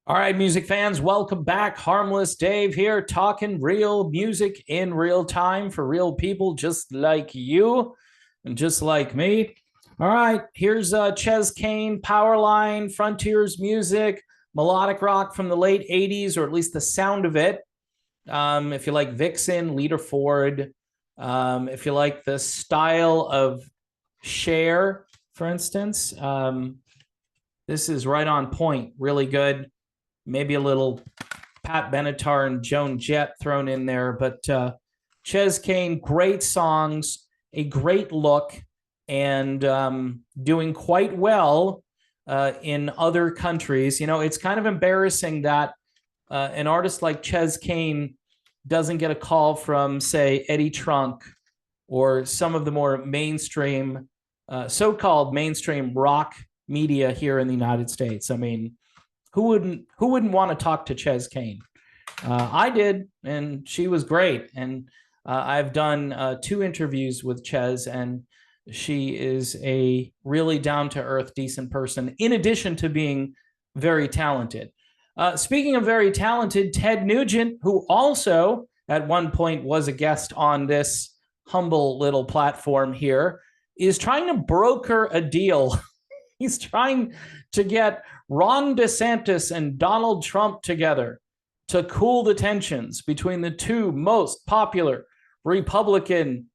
All right, music fans, welcome back. Harmless Dave here, talking real music in real time for real people just like you and just like me. All right, here's Chez, Kane, Powerline, Frontiers music, melodic rock from the late 80s, or at least the sound of it. If you like Vixen, Leader Ford, if you like the style of Cher, for instance, this is right on point, really good. Maybe a little Pat Benatar and Joan Jett thrown in there, but Chez, Kane, great songs, a great look, and doing quite well in other countries. You know, it's kind of embarrassing that an artist like Chez, Kane doesn't get a call from, say, Eddie Trunk or some of the more mainstream, so-called mainstream rock media here in the United States. I mean, who wouldn't want to talk to Chez, Kane? I did, and she was great. And I've done 2 interviews with Chez, and she is a really down-to-earth, decent person, in addition to being very talented. Speaking of very talented, Ted Nugent, who also at one point was a guest on this humble little platform here, is trying to broker a deal. He's trying to get Ron DeSantis and Donald Trump together to cool the tensions between the 2 most popular Republican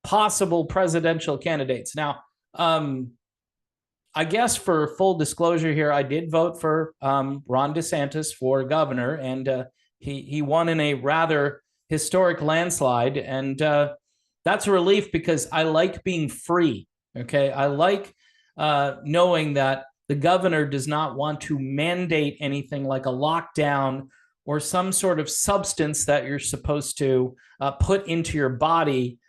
possible presidential candidates. Now, I guess for full disclosure here, I did vote for Ron DeSantis for governor, and he won in a rather historic landslide. And that's a relief because I like being free. Okay, I like knowing that the governor does not want to mandate anything like a lockdown or some sort of substance that you're supposed to put into your body,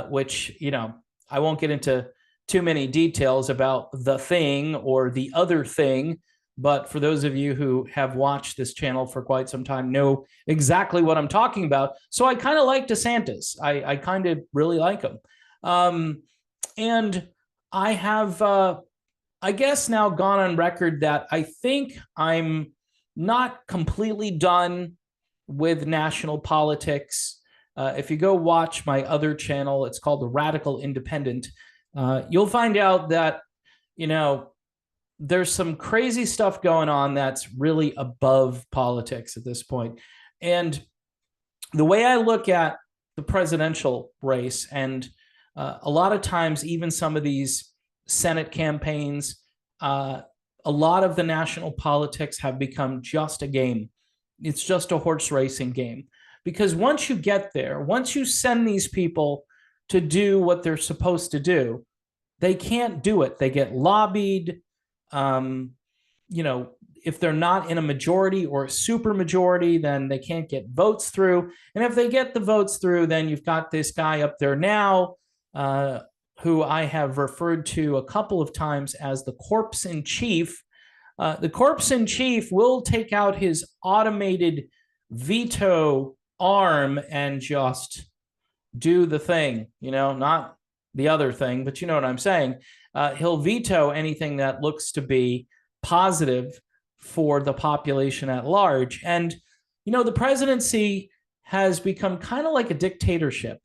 which, you know, I won't get into too many details about the thing or the other thing. But for those of you who have watched this channel for quite some time know exactly what I'm talking about. So I kind of like DeSantis. I kind of really like him. And I have, I guess, now gone on record that I think I'm not completely done with national politics. If you go watch my other channel, it's called The Radical Independent, you'll find out that, you know, there's some crazy stuff going on that's really above politics at this point. And the way I look at the presidential race, and a lot of times even some of these Senate campaigns, a lot of the national politics have become just a game. It's just a horse racing game. Because once you get there, once you send these people to do what they're supposed to do, they can't do it. They get lobbied. You know, if they're not in a majority or a super majority, then they can't get votes through. And if they get the votes through, then you've got this guy up there now, who I have referred to a couple of times as the corpse in chief. The corpse in chief will take out his automated veto arm and just do the thing, you know, not the other thing, but you know what I'm saying. He'll veto anything that looks to be positive for the population at large. And, you know, the presidency has become kind of like a dictatorship.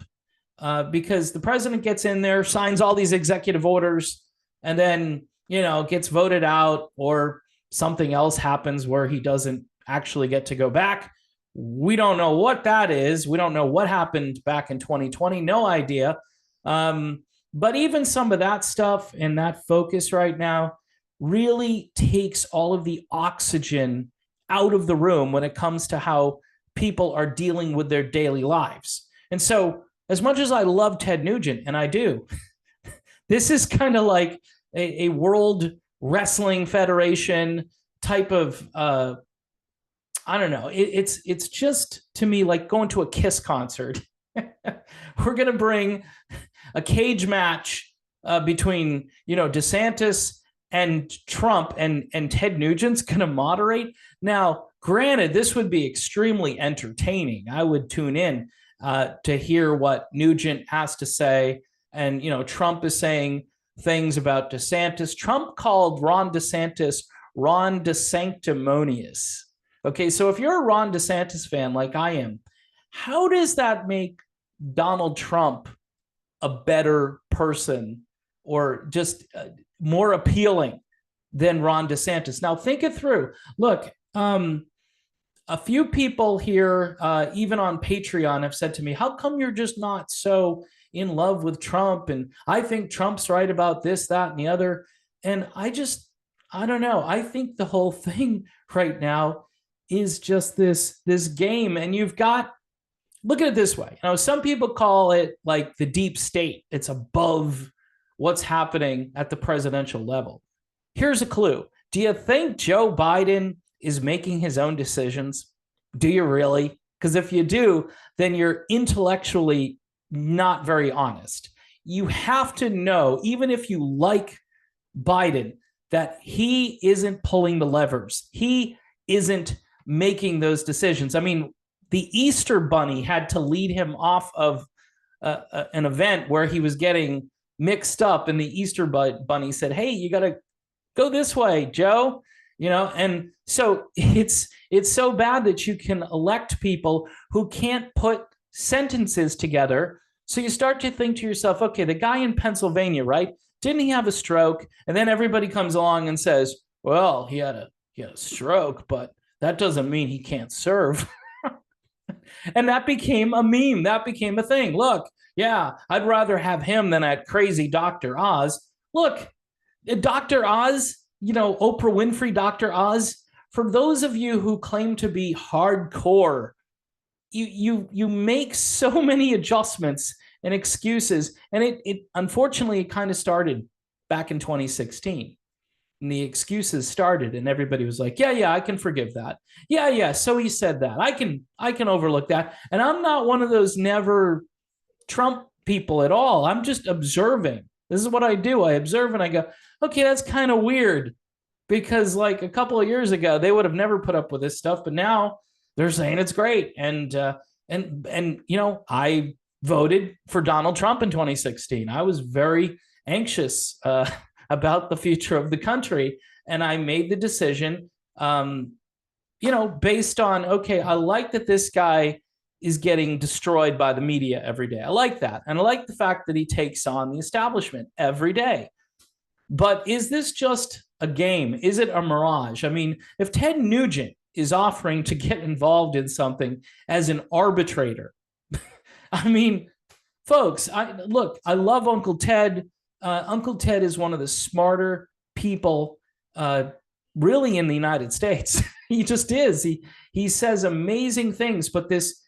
Because the president gets in there, signs all these executive orders, and then, you know, gets voted out, or something else happens where he doesn't actually get to go back. We don't know what that is. We don't know what happened back in 2020. No idea. But even some of that stuff and that focus right now really takes all of the oxygen out of the room when it comes to how people are dealing with their daily lives. And so, as much as I love Ted Nugent, and I do, this is kind of like a World Wrestling Federation type of, I don't know. It's just, to me, like going to a Kiss concert. We're going to bring a cage match between, you know, DeSantis and Trump, and Ted Nugent's going to moderate. Now, granted, this would be extremely entertaining. I would tune in to hear what Nugent has to say. And, you know, Trump is saying things about DeSantis. Trump called Ron DeSantis Ron DeSanctimonious. Okay, so if you're a Ron DeSantis fan like I am, how does that make Donald Trump a better person or just more appealing than Ron DeSantis? Now, think it through. Look, a few people here, even on Patreon, have said to me, how come you're just not so in love with Trump? And I think Trump's right about this, that, and the other. And I don't know. I think the whole thing right now is just this game. And you've got, look at it this way. You know, some people call it like the deep state. It's above what's happening at the presidential level. Here's a clue. Do you think Joe Biden is making his own decisions? Do you really? Because if you do, then you're intellectually not very honest. You have to know, even if you like Biden, that he isn't pulling the levers. He isn't making those decisions. I mean, the Easter Bunny had to lead him off of an event where he was getting mixed up, and the Easter Bunny said, hey, you got to go this way, Joe. You know, and so it's so bad that you can elect people who can't put sentences together. So you start to think to yourself, okay, the guy in Pennsylvania, right? Didn't he have a stroke? And then everybody comes along and says, well, he had a stroke, but that doesn't mean he can't serve. And that became a meme. That became a thing. Look, yeah, I'd rather have him than that crazy Dr. Oz. Look, Dr. Oz, you know, Oprah Winfrey, Dr. Oz, for those of you who claim to be hardcore, you make so many adjustments and excuses. And it unfortunately, it kind of started back in 2016. And the excuses started and everybody was like, yeah, I can forgive that. Yeah. So he said that. I can overlook that. And I'm not one of those never Trump people at all. I'm just observing. This is what I do. I observe and I go, okay, that's kind of weird, because like a couple of years ago, they would have never put up with this stuff, but now they're saying it's great. And you know, I voted for Donald Trump in 2016. I was very anxious about the future of the country, and I made the decision, you know, based on, okay, I like that this guy is getting destroyed by the media every day. I like that. And I like the fact that he takes on the establishment every day. But is this just a game? Is it a mirage? I mean, if Ted Nugent is offering to get involved in something as an arbitrator, I mean, folks, I love Uncle Ted. Uncle Ted is one of the smarter people really in the United States. He just is. He says amazing things, but this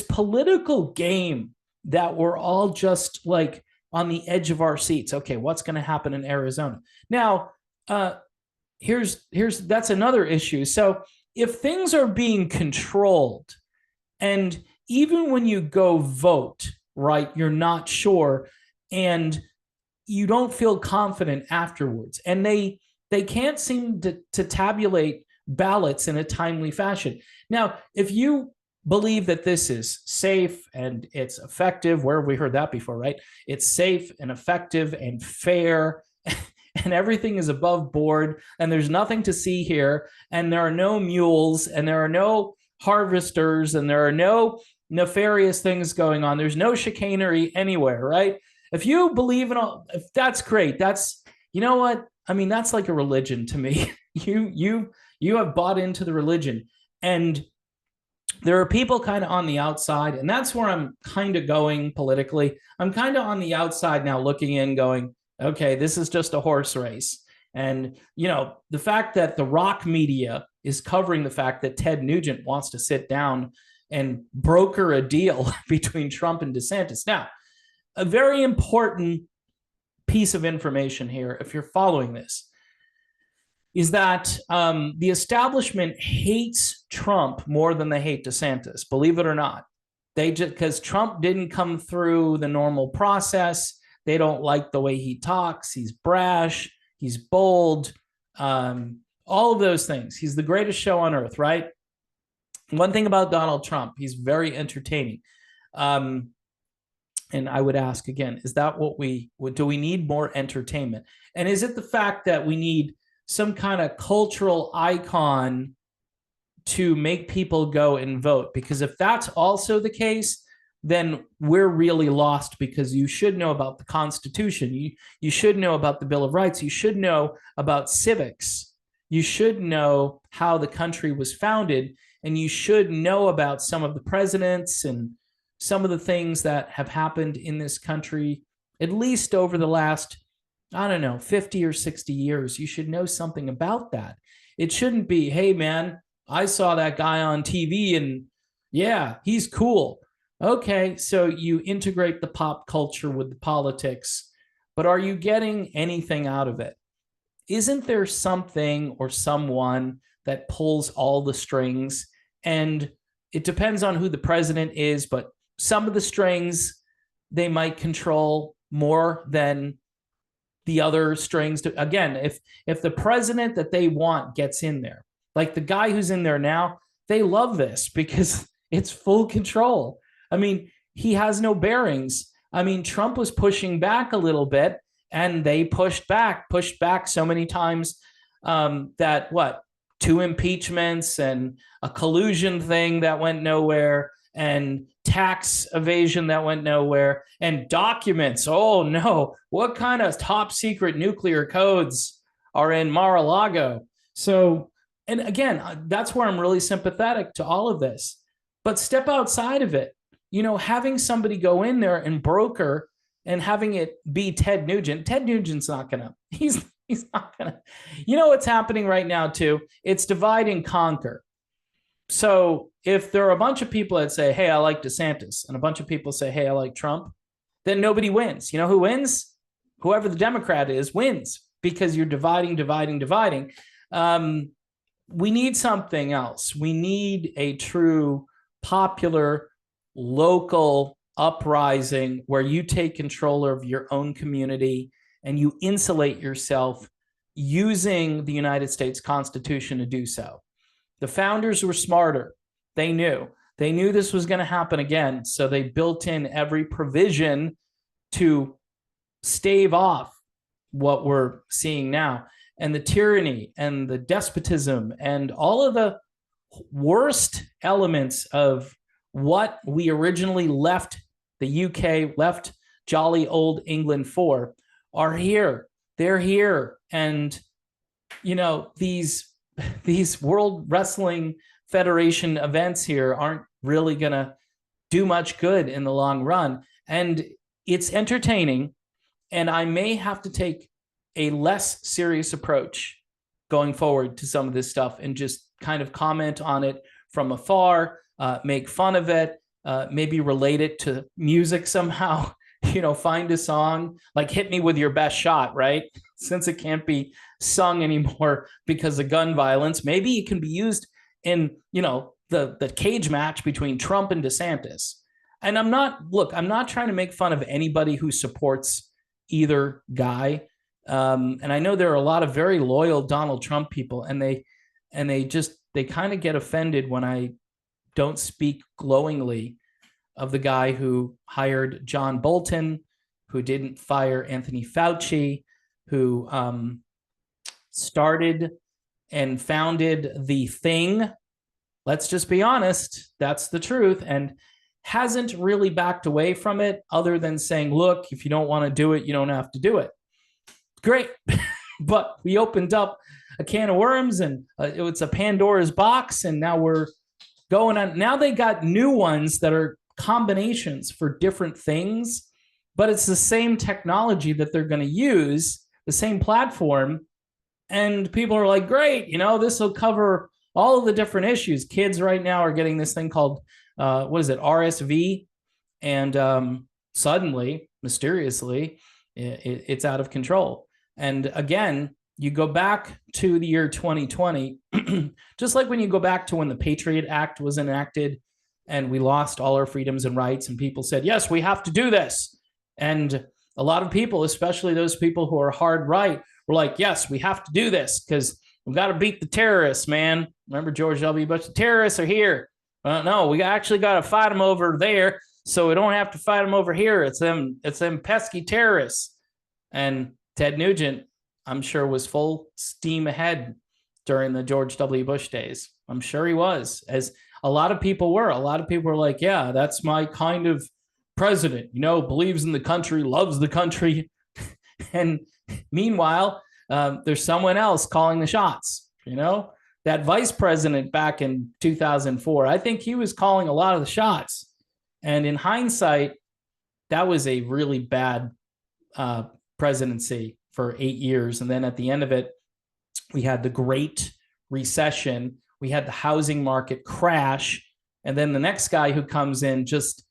political game that we're all just like on the edge of our seats. Okay, what's going to happen in Arizona? Now, that's another issue. So if things are being controlled, and even when you go vote, right, you're not sure, and you don't feel confident afterwards, and they can't seem to tabulate ballots in a timely fashion. Now, if you believe that this is safe and it's effective, where have we heard that before, right? It's safe and effective and fair, and everything is above board, and there's nothing to see here, and there are no mules, and there are no harvesters, and there are no nefarious things going on. There's no chicanery anywhere, right? If you believe in all, if that's great, that's, you know what? I mean, that's like a religion to me. You have bought into the religion, and there are people kind of on the outside, and that's where I'm kind of going politically. I'm kind of on the outside now, looking in, going, okay, this is just a horse race. And, you know, the fact that the rock media is covering the fact that Ted Nugent wants to sit down and broker a deal between Trump and DeSantis. Now, a very important piece of information here, if you're following this, is that the establishment hates Trump more than they hate DeSantis, believe it or not. They just, because Trump didn't come through the normal process. They don't like the way he talks. He's brash. He's bold. All of those things. He's the greatest show on earth, right? One thing about Donald Trump, he's very entertaining. And I would ask again, is that what do we need more entertainment? And is it the fact that we need some kind of cultural icon to make people go and vote. Because if that's also the case, then we're really lost, because you should know about the Constitution. You should know about the Bill of Rights. You should know about civics. You should know how the country was founded, and you should know about some of the presidents and some of the things that have happened in this country, at least over the last, I don't know, 50 or 60 years. You should know something about that. It shouldn't be, hey, man, I saw that guy on TV and yeah, he's cool. Okay, so you integrate the pop culture with the politics, but are you getting anything out of it? Isn't there something or someone that pulls all the strings? And it depends on who the president is, but some of the strings they might control more than the other strings. Again, if the president that they want gets in there, like the guy who's in there now, they love this because it's full control. I mean, he has no bearings. I mean, Trump was pushing back a little bit, and they pushed back so many times that what? 2 impeachments and a collusion thing that went nowhere, and tax evasion that went nowhere, and documents. Oh no, what kind of top secret nuclear codes are in Mar-a-Lago? So, and again, that's where I'm really sympathetic to all of this. But step outside of it. You know, having somebody go in there and broker and having it be Ted Nugent. Ted Nugent's not gonna, he's not gonna, you know what's happening right now too? It's divide and conquer. So if there are a bunch of people that say, hey, I like Desantis, and a bunch of people say, hey, I like Trump, then nobody wins. You know who wins? Whoever the Democrat is wins, because you're dividing. We need something else. We need a true popular local uprising where you take control of your own community and you insulate yourself using the United States Constitution to do so. The founders were smarter. They knew this was going to happen again. So they built in every provision to stave off what we're seeing now, and the tyranny and the despotism and all of the worst elements of what we originally left the UK, left jolly old England for, are here. They're here. And, you know, these World Wrestling Federation events here aren't really going to do much good in the long run. And it's entertaining. And I may have to take a less serious approach going forward to some of this stuff and just kind of comment on it from afar, make fun of it, maybe relate it to music somehow, you know, find a song, like Hit Me With Your Best Shot, right? Since it can't be sung anymore because of gun violence, maybe it can be used in, you know, the cage match between Trump and Desantis. And I'm not trying to make fun of anybody who supports either guy. And I know there are a lot of very loyal Donald Trump people, and they kind of get offended when I don't speak glowingly of the guy who hired John Bolton, who didn't fire Anthony Fauci, who started and founded the thing. Let's just be honest, that's the truth, and hasn't really backed away from it, other than saying, look, if you don't want to do it, you don't have to do it. Great. But we opened up a can of worms, and it's a Pandora's box, and now we're going on. Now they got new ones that are combinations for different things, but it's the same technology that they're going to use, the same platform. And people are like, great, you know, this will cover all of the different issues. Kids right now are getting this thing called, RSV? And suddenly, mysteriously, it's out of control. And again, you go back to the year 2020, just like when you go back to when the Patriot Act was enacted and we lost all our freedoms and rights, and people said, yes, we have to do this. And a lot of people, especially those people who are hard right, were like, yes, we have to do this because we've got to beat the terrorists, man. Remember George W. Bush? The terrorists are here. No, we actually got to fight them over there, so we don't have to fight them over here. It's them pesky terrorists. And Ted Nugent, I'm sure was full steam ahead during the George W. Bush days. I'm sure he was, as a lot of people were. A lot of people were like, yeah, that's my kind of president, believes in the country, loves the country. And meanwhile, there's someone else calling the shots, that vice president back in 2004. I think he was calling a lot of the shots. And in hindsight, that was a really bad presidency for 8 years. And then at the end of it, we had the Great Recession. We had the housing market crash. And then the next guy who comes in just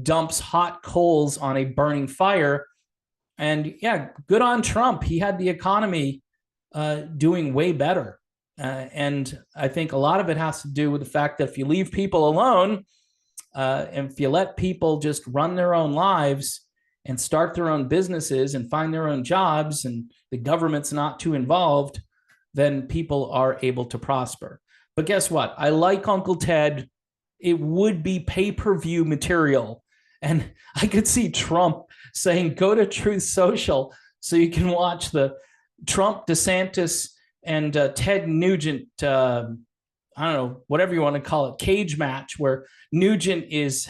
dumps hot coals on a burning fire. And yeah, good on Trump. He had the economy doing way better. And I think a lot of it has to do with the fact that if you leave people alone, and if you let people just run their own lives and start their own businesses and find their own jobs, and the government's not too involved, then people are able to prosper. But guess what? I like Uncle Ted. It would be pay-per-view material. And I could see Trump saying, go to Truth Social so you can watch the Trump, DeSantis, and Ted Nugent, I don't know, whatever you want to call it, cage match, where Nugent is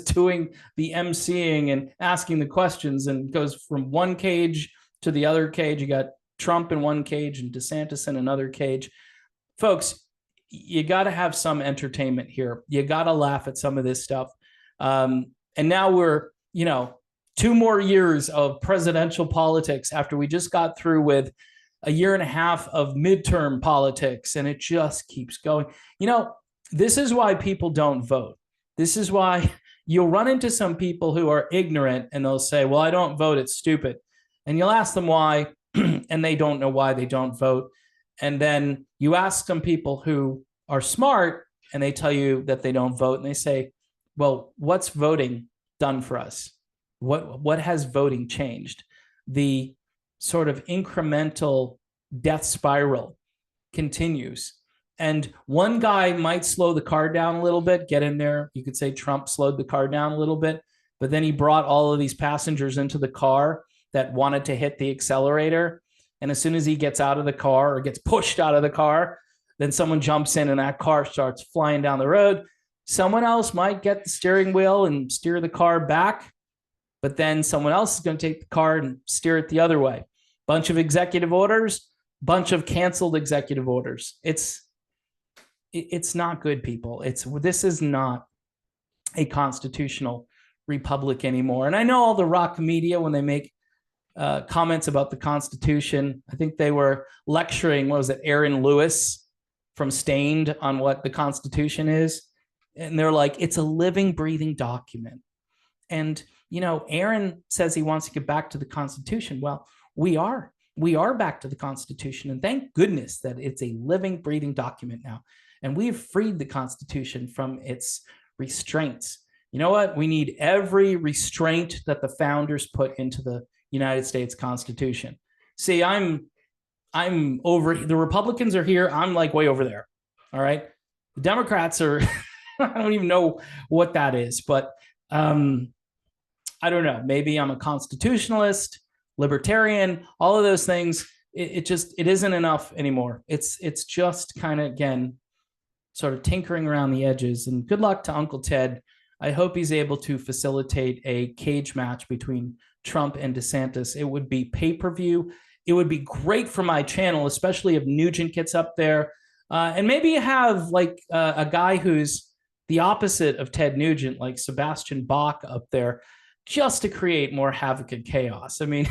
doing the emceeing and asking the questions, and goes from one cage to the other cage. You got Trump in one cage and DeSantis in another cage. Folks, you got to have some entertainment here. You got to laugh at some of this stuff. And now we're, 2 more years of presidential politics after we just got through with a year and a half of midterm politics, and it just keeps going. This is why people don't vote. This is why you'll run into some people who are ignorant, and they'll say, well, I don't vote, it's stupid. And you'll ask them why, and they don't know why they don't vote. And then you ask some people who are smart, and they tell you that they don't vote, and they say, well, what's voting done for us? What has voting changed? The sort of incremental death spiral continues. And one guy might slow the car down a little bit, get in there. You could say Trump slowed the car down a little bit, but then he brought all of these passengers into the car that wanted to hit the accelerator. And as soon as he gets out of the car or gets pushed out of the car, then someone jumps in and that car starts flying down the road. Someone else might get the steering wheel and steer the car back, but then someone else is going to take the car and steer it the other way. Bunch of executive orders, bunch of canceled executive orders. It's not good, people. This is not a constitutional republic anymore. And I know all the rock media, when they make comments about the Constitution, I think they were lecturing, Aaron Lewis from Stained on what the Constitution is. And they're like, it's a living, breathing document. And, Aaron says he wants to get back to the Constitution. Well, we are back to the Constitution. And thank goodness that it's a living, breathing document now. And we've freed the Constitution from its restraints. You know what? We need every restraint that the founders put into the United States Constitution. See, I'm over, the Republicans are here. I'm like way over there. All right. The Democrats are, I don't even know what that is, but I don't know. Maybe I'm a constitutionalist, libertarian, all of those things. It isn't enough anymore. It's just kind of, again, sort of tinkering around the edges. And good luck to Uncle Ted. I hope he's able to facilitate a cage match between Trump and DeSantis. It would be pay-per-view. It would be great for my channel, especially if Nugent gets up there. And maybe you have like a guy who's the opposite of Ted Nugent, like Sebastian Bach up there, just to create more havoc and chaos. I mean,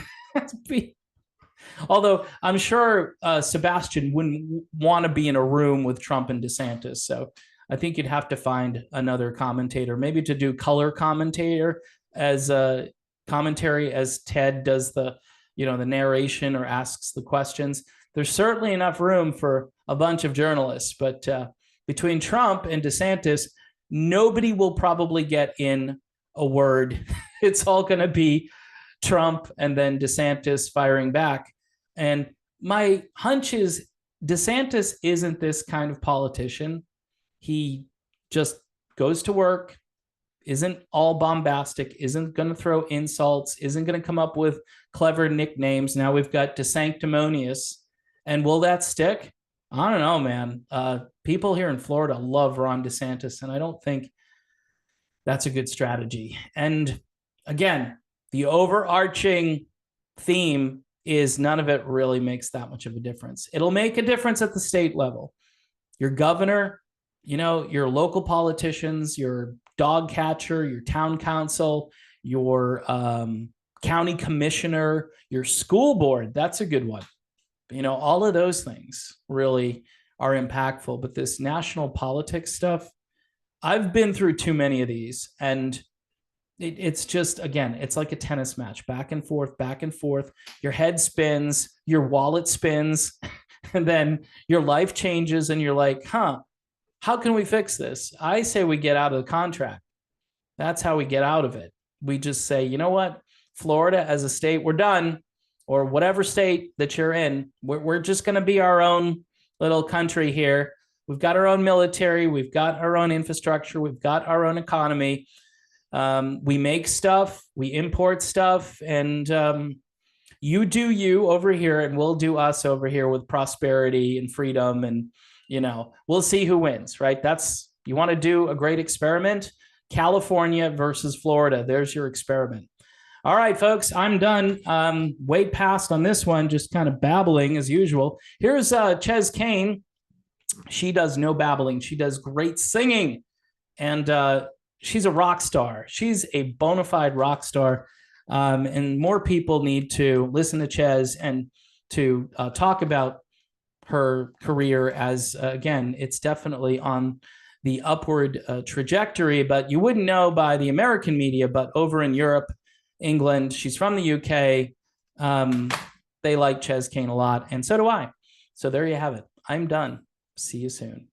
although I'm sure Sebastian wouldn't want to be in a room with Trump and DeSantis. So I think you'd have to find another commentator, maybe to do color commentator as a commentary as Ted does the narration or asks the questions. There's certainly enough room for a bunch of journalists, but between Trump and DeSantis, nobody will probably get in a word. It's all going to be Trump and then DeSantis firing back. And my hunch is DeSantis isn't this kind of politician. He just goes to work, isn't all bombastic, isn't going to throw insults, isn't going to come up with clever nicknames. Now we've got DeSanctimonious. And will that stick? I don't know, man. People here in Florida love Ron DeSantis, and I don't think that's a good strategy. And again, the overarching theme is none of it really makes that much of a difference. It'll make a difference at the state level. Your governor, your local politicians, your dog catcher, your town council, your county commissioner, your school board. That's a good one. All of those things really are impactful. But this national politics stuff, I've been through too many of these. And it's just, again, it's like a tennis match, back and forth, back and forth. Your head spins, your wallet spins, and then your life changes and you're like, how can we fix this? I say we get out of the contract. That's how we get out of it. We just say, you know what, Florida as a state, we're done. Or whatever state that you're in, we're just going to be our own little country here. We've got our own military. We've got our own infrastructure. We've got our own economy. We make stuff. We import stuff. And you do you over here, and we'll do us over here with prosperity and freedom. And, we'll see who wins, right? You want to do a great experiment? California versus Florida. There's your experiment. All right, folks, I'm done. Way past on this one, just kind of babbling as usual. Here's Chez Kane. She does no babbling. She does great singing. And she's a rock star. She's a bona fide rock star. And more people need to listen to Chez and to talk about her career as, again, it's definitely on the upward trajectory. But you wouldn't know by the American media, but over in Europe, England, she's from the UK. They like Chez Kane a lot, and so do I. So there you have it. I'm done. See you soon.